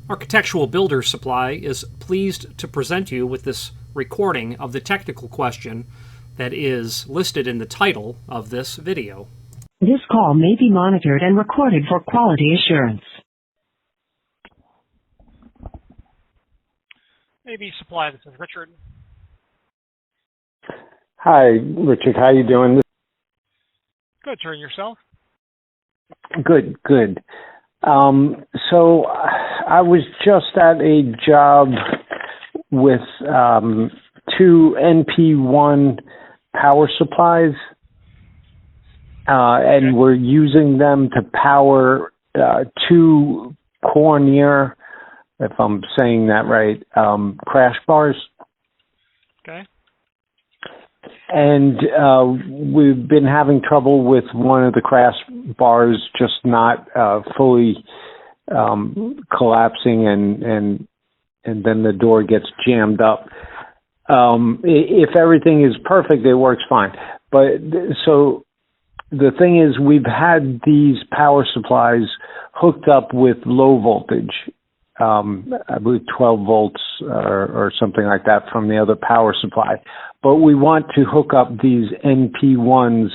Architectural Builder's Supply is pleased to present you with this recording of the technical question that is listed in the title of this video. This call may be monitored and recorded for quality assurance. AB Supply, this is Richard. Hi, Richard. How you doing? Good, sir. And yourself? Good, good. So I was just at a job with two NP1 power supplies, and we're using them to power two Kawneer, if I'm saying that right, crash bars. Okay. And we've been having trouble with one of the crash bars just not fully collapsing, and then the door gets jammed up. If everything is perfect, it works fine. But so the thing is, we've had these power supplies hooked up with low voltage, I believe 12 volts or something like that from the other power supply. But we want to hook up these NP1s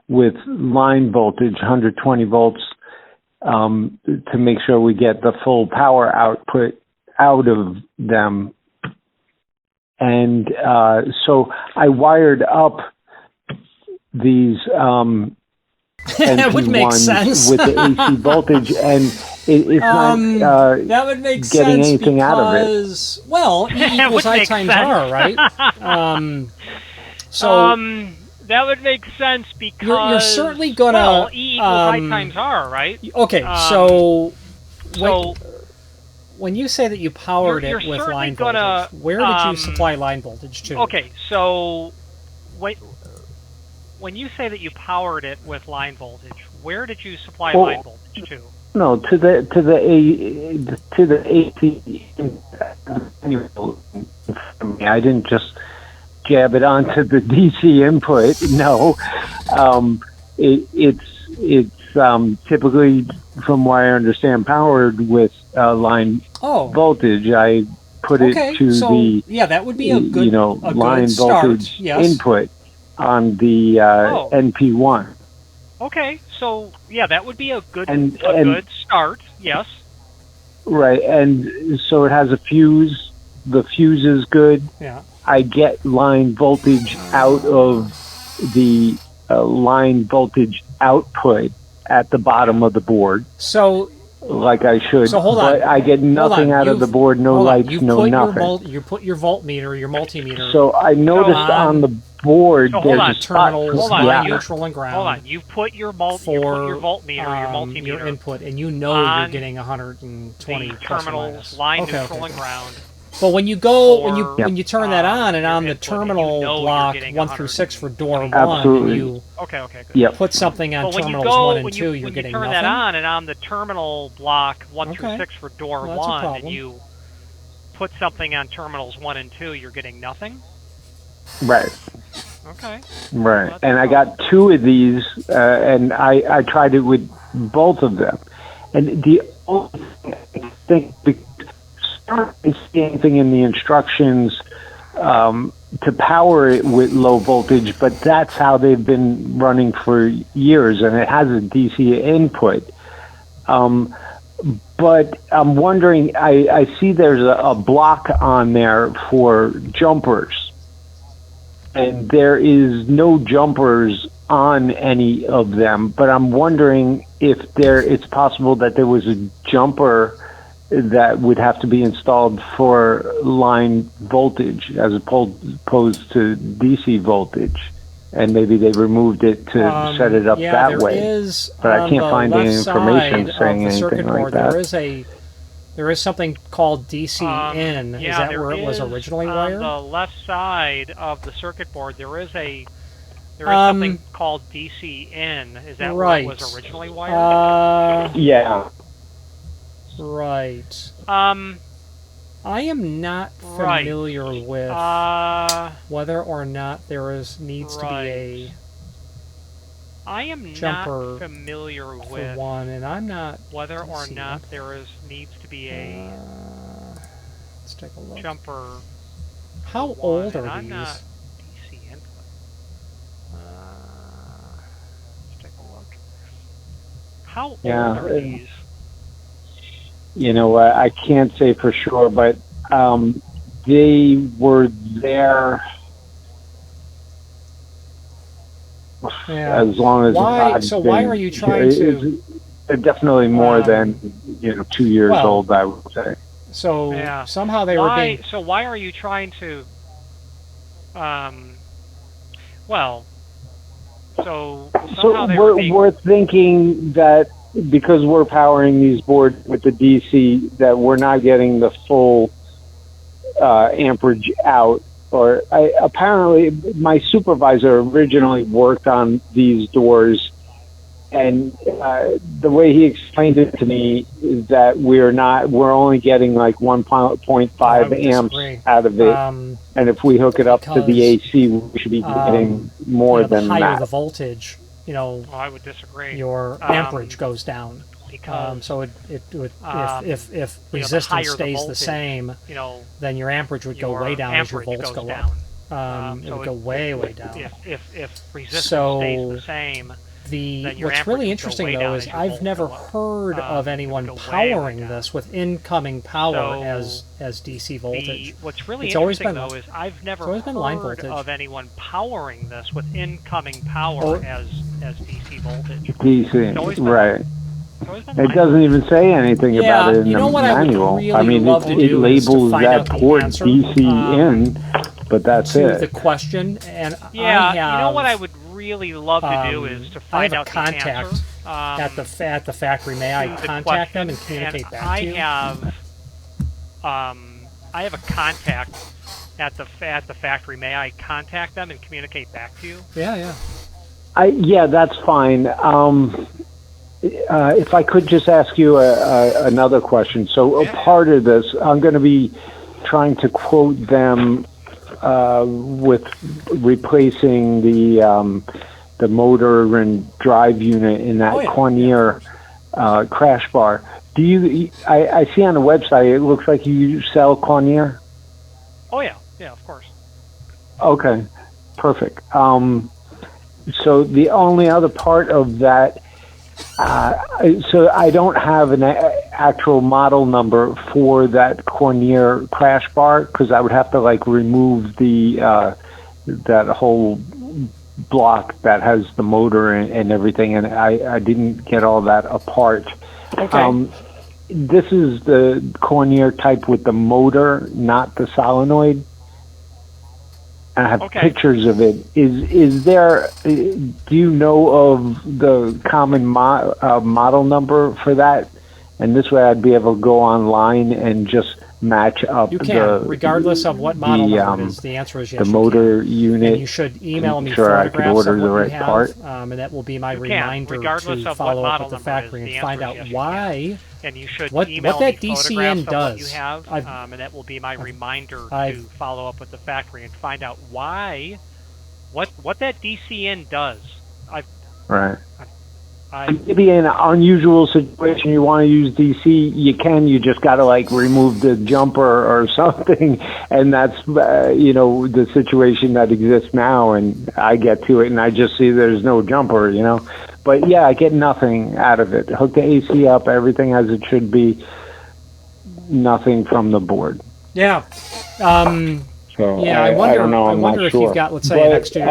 with line voltage, 120 volts, to make sure we get the full power output out of them. And so I wired up these That would make sense. with the AC voltage, and it's not that would make getting sense anything because, out of it. Well, E equals I times R, right? That would make sense because you're certainly gonna. Well, E equals I times R, right? Okay, so when you say that you powered you're it with certainly line gonna, voltage, where did you supply line voltage to? Okay, so when you say that you powered it with line voltage, where did you supply line voltage to? No, to the AC. I didn't just jab it onto the DC input. No, it's typically, from what I understand, powered with line voltage. I put it to that would be a good, line voltage input on the NP1. Okay, so yeah, that would be a good good start. Yes. Right, and so it has a fuse. The fuse is good. Yeah. I get line voltage out of the line voltage output at the bottom of the board. So, like I should. So hold on. But I get nothing out of the board. No lights. No nothing. You put your voltmeter, your multimeter. So I noticed on the board there's a spot. Neutral and ground. Hold on. You put your voltmeter, your multimeter, your input, and you're getting 120 terminals, line, neutral, and ground. But when you go, when you turn that on, and on the terminal block 1 through 6 for door 1, and you put something on terminals 1 and 2, you're getting nothing. When you turn that on, and on the terminal block 1 through 6 for door 1, and you put something on terminals 1 and 2, you're getting nothing? Right. Okay. Right. Well, and I got 2 of these, and I tried it with both of them. And the only thing I think, I didn't see anything in the instructions to power it with low voltage, but that's how they've been running for years, and it has a DC input. But I'm wondering, I see there's a block on there for jumpers, and there is no jumpers on any of them, but I'm wondering if it's possible that there was a jumper that would have to be installed for line voltage as opposed to DC voltage, and maybe they removed it to set it up that way. But I can't find any information saying anything like that. There is something called DC in. Is that where it was originally wired? On the left side of the circuit board, there is something called DC in. Is that where it was originally wired? Yeah. Right. I am not familiar with whether or not there needs to be a I am jumper not familiar with one, and I'm not whether or not there needs to be a Let's take a look. Jumper. How old are I'm these? not DC input. Let's take a look. How old are these? You know, I can't say for sure, but they were there as long as. Why? So why are you trying to? They're definitely more than 2 years old, I would say. So somehow they were being. So why are you trying to? Well. So we're thinking that because we're powering these boards with the DC, that we're not getting the full amperage out. Or apparently, my supervisor originally worked on these doors, and the way he explained it to me is that we're only getting like 1.5 amps out of it, and if we hook it up to the AC, we should be getting more than the higher that. the voltage, I would disagree. Your amperage goes down. Because so it would if resistance stays the same, then your amperage would go way down as your volts go up. It would go way down. If resistance stays the same, what's really interesting though is I've never heard of anyone powering this with incoming power as DC voltage. What's really interesting though is I've never heard of anyone powering this with incoming power as DC voltage. DC, right. It doesn't even say anything about it in the manual. I mean, it labels that port DC in, but that's it. The question, and you know what I would really love to do is to find out the answer. at the factory. May I contact them and communicate back to you? I have a contact at the factory. May I contact them and communicate back to you? Yeah. Yeah, that's fine. If I could just ask you another question. So a part of this, I'm going to be trying to quote them with replacing the motor and drive unit in that Kawneer crash bar. Do you? I see on the website it looks like you sell Kawneer. Oh yeah, of course. Okay, perfect. So the only other part of that. So I don't have an actual model number for that Kawneer crash bar because I would have to like remove the that whole block that has the motor and everything, and I didn't get all that apart. Okay. This is the Kawneer type with the motor, not the solenoid. I have pictures of it. Is there? Do you know of the common model number for that? And this way, I'd be able to go online and just match up. You can, regardless of what model number it is. The answer is yes. The motor unit. And you should email me I could photographs order of the what right you have, part. And that will be my reminder to follow up with the factory and find out why. And you should what email that me DCN does. What you have, and that will be my reminder to follow up with the factory and find out why, what that DCN does. Right. Maybe in an unusual situation you want to use DC, you can. You just got to like remove the jumper or something, and that's the situation that exists now. And I get to it, and I just see there's no jumper, But yeah, I get nothing out of it. Hook the AC up, everything as it should be. Nothing from the board. Yeah. So I wonder. I don't know. I wonder if you've got, let's say, an exterior.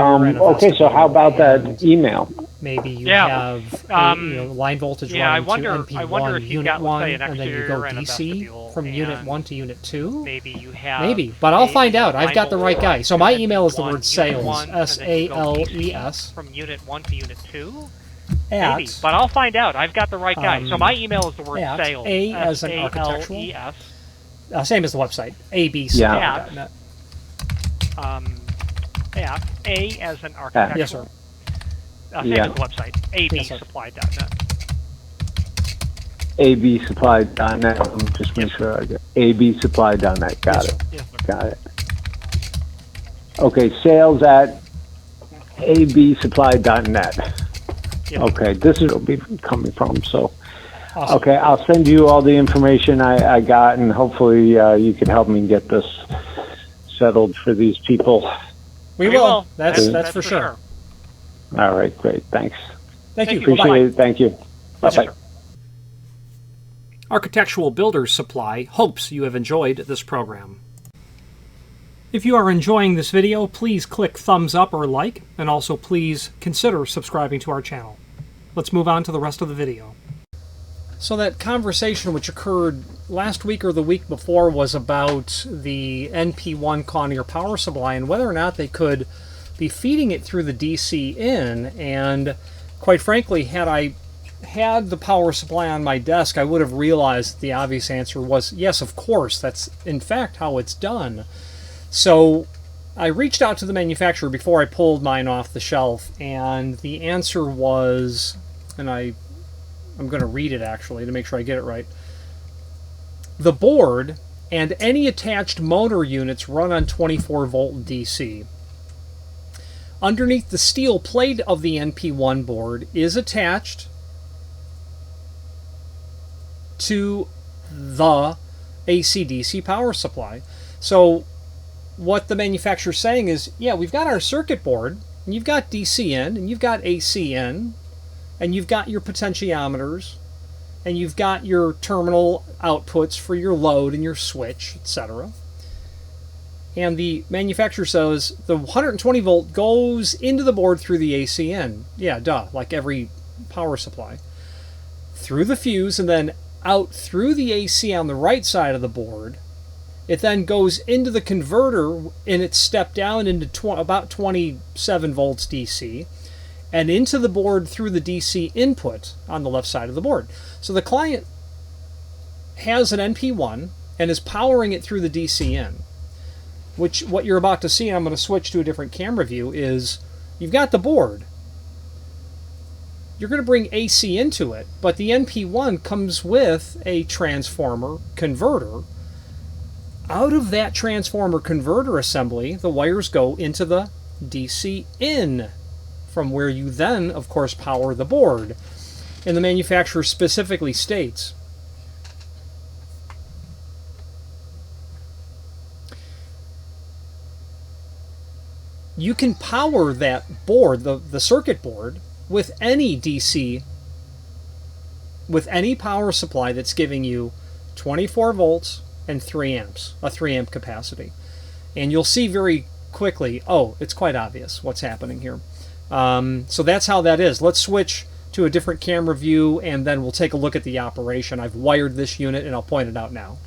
Okay, so how about that email? Maybe you have line voltage running to NP1 if unit got, 1, say, an and then you go DC from unit 1 to unit 2. Maybe, but I'll find out. I've got the right guy. So my email is the word sales, SALES. From unit 1 to unit 2. Maybe, but I'll find out. I've got the right guy. So my email is the word sales. A as an architectural. Same as the website. absupply.net. A as an architectural. Yes, sir. Same as the website. absupply.net. absupply.net. Let me just make sure I get absupply.net. Got it. Yes, got it. Okay, sales at absupply.net. Yes. Okay, this is where it'll be coming from. So, Awesome. Okay, I'll send you all the information I got, and hopefully you can help me get this settled for these people. We will. That's for sure. All right, great. Thanks. Thank you. Appreciate it. Thank you. Bye-bye. Architectural Builders Supply hopes you have enjoyed this program. If you are enjoying this video, please click thumbs up or like, and also please consider subscribing to our channel. Let's move on to the rest of the video. So that conversation which occurred last week or the week before was about the NP1 Kawneer power supply and whether or not they could be feeding it through the DC in. And quite frankly, had I had the power supply on my desk, I would have realized the obvious answer was yes, of course. That's in fact how it's done. So I reached out to the manufacturer before I pulled mine off the shelf, and the answer was, and I'm going to read it actually to make sure I get it right. The board and any attached motor units run on 24-volt DC. Underneath the steel plate of the NP1 board is attached to the AC-DC power supply. So what the manufacturer's saying is, yeah, we've got our circuit board, and you've got DC in, and you've got AC in, and you've got your potentiometers, and you've got your terminal outputs for your load and your switch, etc. And the manufacturer says the 120 volt goes into the board through the AC in. Yeah, duh, like every power supply. Through the fuse and then out through the AC on the right side of the board. It then goes into the converter and it's stepped down into about 27 volts DC and into the board through the DC input on the left side of the board. So the client has an NP1 and is powering it through the DC in, which what you're about to see, and I'm going to switch to a different camera view, is you've got the board. You're going to bring AC into it, but the NP1 comes with a transformer converter. Out of that transformer converter assembly, the wires go into the DC in, from where you then, of course, power the board. And the manufacturer specifically states, you can power that board, the circuit board, with any DC, with any power supply that's giving you 24 volts and 3 amps, a 3 amp capacity. And you'll see very quickly, oh, it's quite obvious what's happening here. So that's how that is. Let's switch to a different camera view and then we'll take a look at the operation. I've wired this unit and I'll point it out now.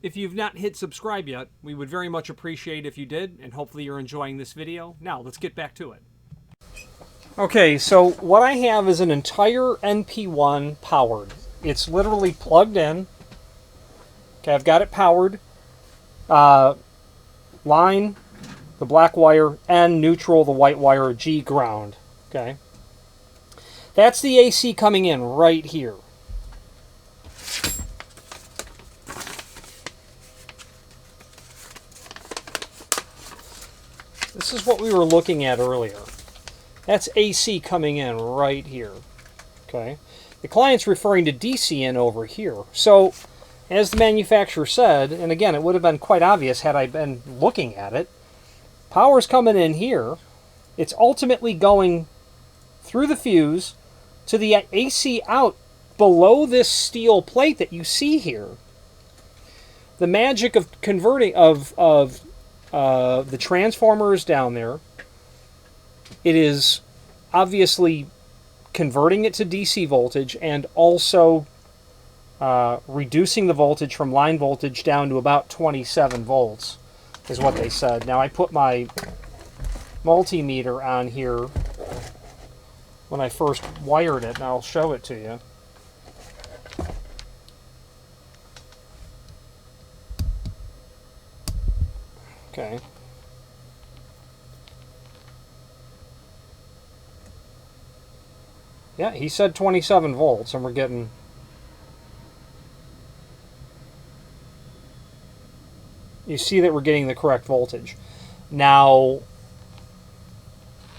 If you've not hit subscribe yet, we would very much appreciate if you did, and hopefully you're enjoying this video. Now, let's get back to it. Okay, so what I have is an entire NP1 powered. It's literally plugged in. Okay, I've got it powered. Line, the black wire, N, neutral, the white wire, G, ground. Okay. That's the AC coming in right here. This is what we were looking at earlier. That's AC coming in right here. Okay. The client's referring to DC in over here. So, as the manufacturer said, and again, it would have been quite obvious had I been looking at it, power's coming in here. It's ultimately going through the fuse to the AC out below this steel plate that you see here. The magic of converting the transformer is down there. It is obviously converting it to DC voltage and also reducing the voltage from line voltage down to about 27 volts is what they said. Now I put my multimeter on here when I first wired it, and I'll show it to you. Okay. Yeah, he said 27 volts, and we're getting... You see that we're getting the correct voltage. Now,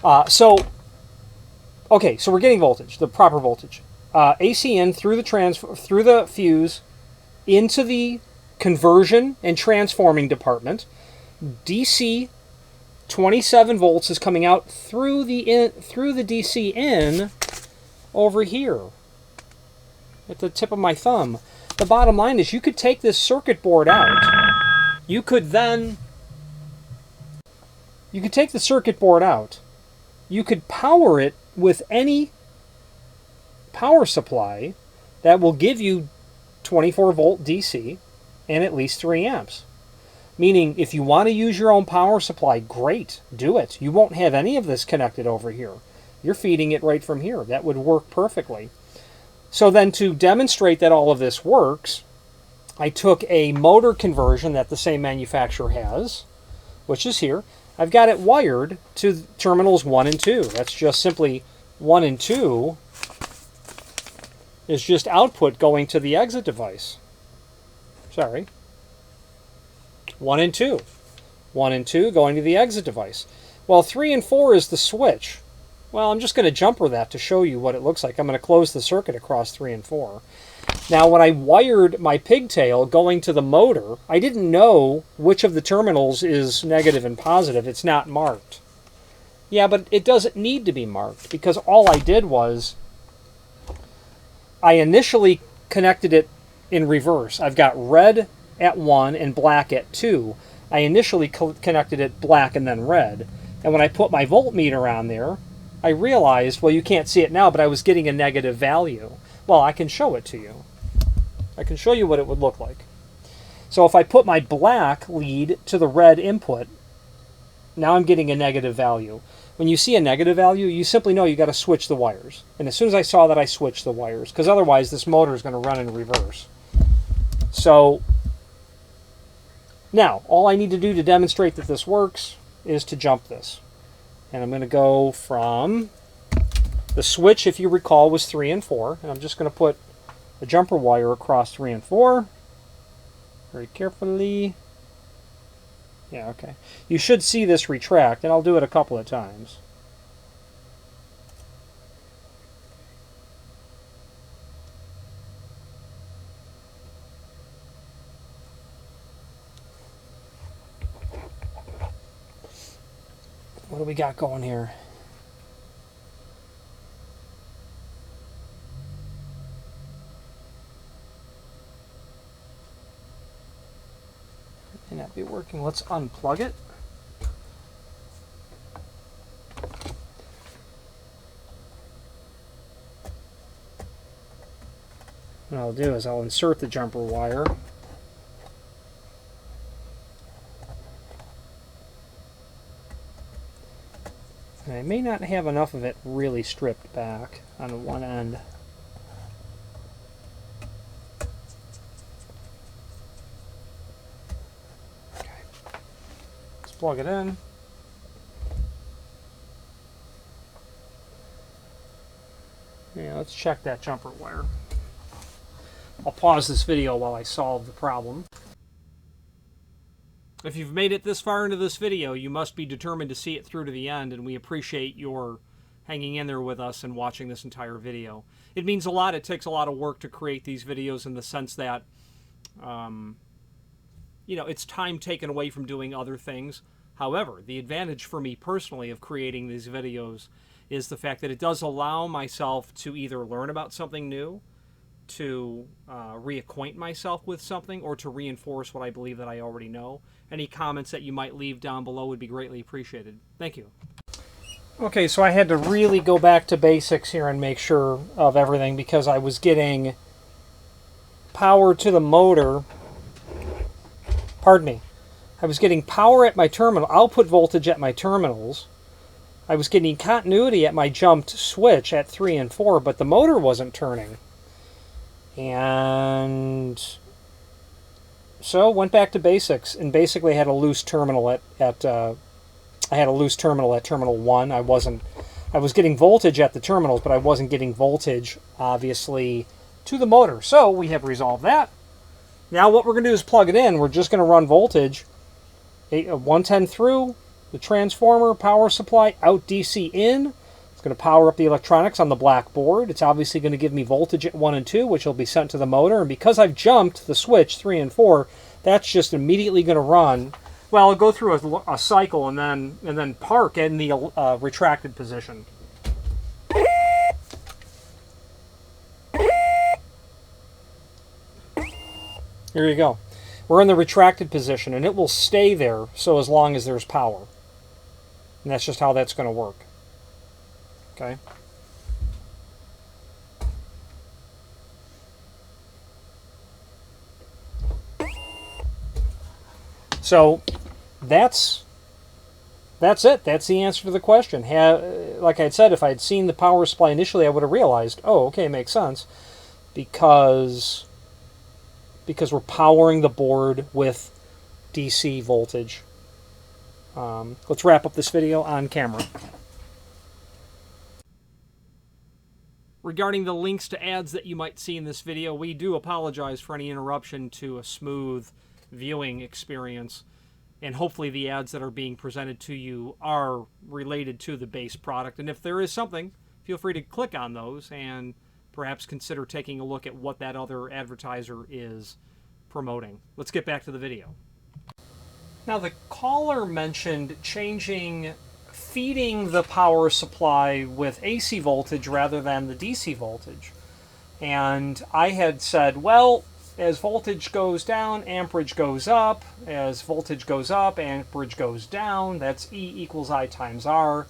okay, so we're getting voltage, the proper voltage. AC in through the fuse into the conversion and transforming department. DC 27 volts is coming out through the DC in over here at the tip of my thumb. The bottom line is you could take this circuit board out. You could take the circuit board out. You could power it with any power supply that will give you 24 volt DC and at least 3 amps. Meaning, if you want to use your own power supply, great, do it. You won't have any of this connected over here. You're feeding it right from here. That would work perfectly. So then to demonstrate that all of this works, I took a motor conversion that the same manufacturer has, which is here. I've got it wired to terminals 1 and 2. That's just simply 1 and 2 is just output going to the exit device. Sorry. 1 and 2. 1 and 2 going to the exit device. Well, 3 and 4 is the switch. Well, I'm just going to jumper that to show you what it looks like. I'm going to close the circuit across 3 and 4. Now, when I wired my pigtail going to the motor, I didn't know which of the terminals is negative and positive. It's not marked. Yeah, but it doesn't need to be marked because all I did was I initially connected it in reverse. I've got red at 1 and black at 2. I initially connected it black and then red. And when I put my voltmeter on there, I realized, well, you can't see it now, but I was getting a negative value. Well, I can show it to you. I can show you what it would look like. So if I put my black lead to the red input, now I'm getting a negative value. When you see a negative value, you simply know you got to switch the wires. And as soon as I saw that, I switched the wires, because otherwise this motor is going to run in reverse. So now, all I need to do to demonstrate that this works is to jump this. And I'm going to go from the switch, if you recall, was 3 and 4. And I'm just going to put a jumper wire across 3 and 4. Very carefully. Yeah, okay. You should see this retract, and I'll do it a couple of times. What do we got going here? May not be working. Let's unplug it. What I'll do is I'll insert the jumper wire. And I may not have enough of it really stripped back on one end. Okay. Let's plug it in. Yeah, let's check that jumper wire. I'll pause this video while I solve the problem. If you've made it this far into this video, you must be determined to see it through to the end, and we appreciate your hanging in there with us and watching this entire video. It means a lot. It takes a lot of work to create these videos in the sense that, you know, it's time taken away from doing other things. However, the advantage for me personally of creating these videos is the fact that it does allow myself to either learn about something new, to reacquaint myself with something, or to reinforce what I believe that I already know. Any comments that you might leave down below would be greatly appreciated. Thank you. Okay, so I had to really go back to basics here and make sure of everything, because I was getting power to the motor. Pardon me. I was getting power at my terminal, output voltage at my terminals. I was getting continuity at my jumped switch at 3 and 4, but the motor wasn't turning. And so went back to basics, and basically had a loose terminal at terminal 1. I was getting voltage at the terminals, but I wasn't getting voltage, obviously, to the motor. So we have resolved that. Now what we're going to do is plug it in. We're just going to run voltage 110 through the transformer, power supply, out DC in It's going to power up the electronics on the black board. It's obviously going to give me voltage at 1 and 2, which will be sent to the motor. And because I've jumped the switch 3 and 4, that's just immediately going to run. Well, it'll go through a cycle and then park in the retracted position. Here you go. We're in the retracted position, and it will stay there so as long as there's power. And that's just how that's going to work. Okay. So that's it. That's the answer to the question. Like I had said, if I had seen the power supply initially, I would have realized, oh, okay, it makes sense, because we're powering the board with DC voltage. Let's wrap up this video on camera. Regarding the links to ads that you might see in this video, we do apologize for any interruption to a smooth viewing experience, and hopefully the ads that are being presented to you are related to the base product. And if there is something, feel free to click on those and perhaps consider taking a look at what that other advertiser is promoting. Let's get back to the video. Now, the caller mentioned feeding the power supply with AC voltage rather than the DC voltage. And I had said, well, as voltage goes down, amperage goes up. As voltage goes up, amperage goes down. That's E equals I times R.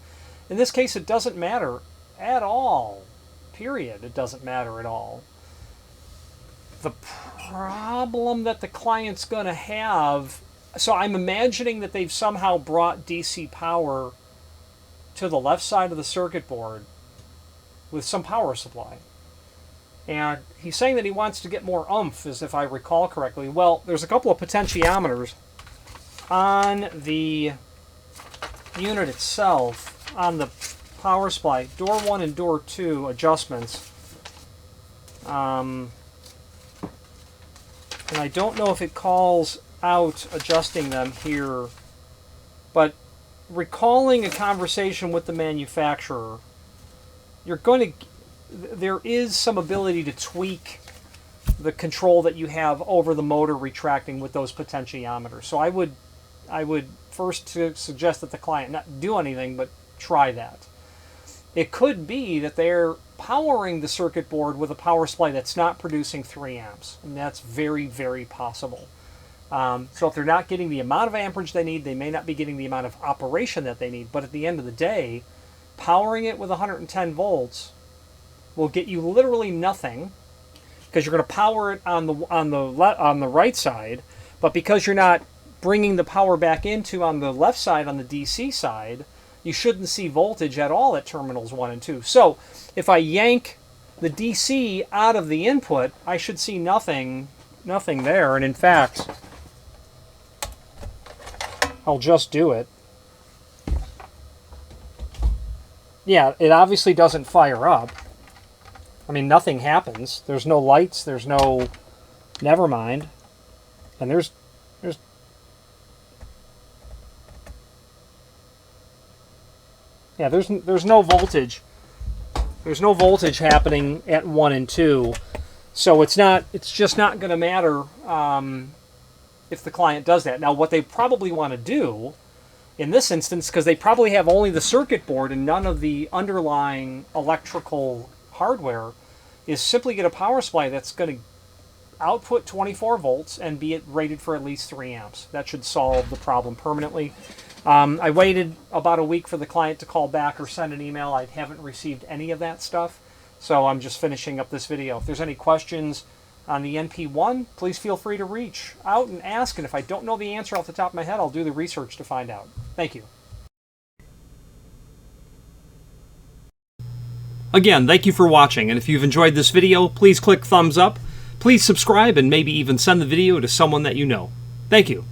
In this case, it doesn't matter at all. Period. It doesn't matter at all. The problem that the client's going to have, so I'm imagining that they've somehow brought DC power to the left side of the circuit board with some power supply. And he's saying that he wants to get more oomph, as if I recall correctly. Well, there's a couple of potentiometers on the unit itself, on the power supply, door 1 and door 2 adjustments. And I don't know if it calls out adjusting them here, but recalling a conversation with the manufacturer, there is some ability to tweak the control that you have over the motor retracting with those potentiometers. So I would first suggest that the client not do anything, but try that. It could be that they're powering the circuit board with a power supply that's not producing 3 amps, and that's very, very possible. So if they're not getting the amount of amperage they need, they may not be getting the amount of operation that they need. But at the end of the day, powering it with 110 volts will get you literally nothing, because you're going to power it on the right side, but because you're not bringing the power back into on the left side, on the DC side, you shouldn't see voltage at all at terminals 1 and 2. So if I yank the DC out of the input, I should see nothing there. And in fact, I'll just do it. Yeah, it obviously doesn't fire up. I mean, nothing happens. There's no lights. There's no... Never mind. And there's no voltage. There's no voltage happening at 1 and 2. So it's just not going to matter if the client does that. Now, what they probably want to do in this instance, because they probably have only the circuit board and none of the underlying electrical hardware, is simply get a power supply that's going to output 24 volts and be rated for at least 3 amps. That should solve the problem permanently. I waited about a week for the client to call back or send an email. I haven't received any of that stuff, so I'm just finishing up this video. If there's any questions on the NP1, please feel free to reach out and ask, and if I don't know the answer off the top of my head, I'll do the research to find out. Thank you. Again, thank you for watching, and if you've enjoyed this video, please click thumbs up, please subscribe, and maybe even send the video to someone that you know. Thank you.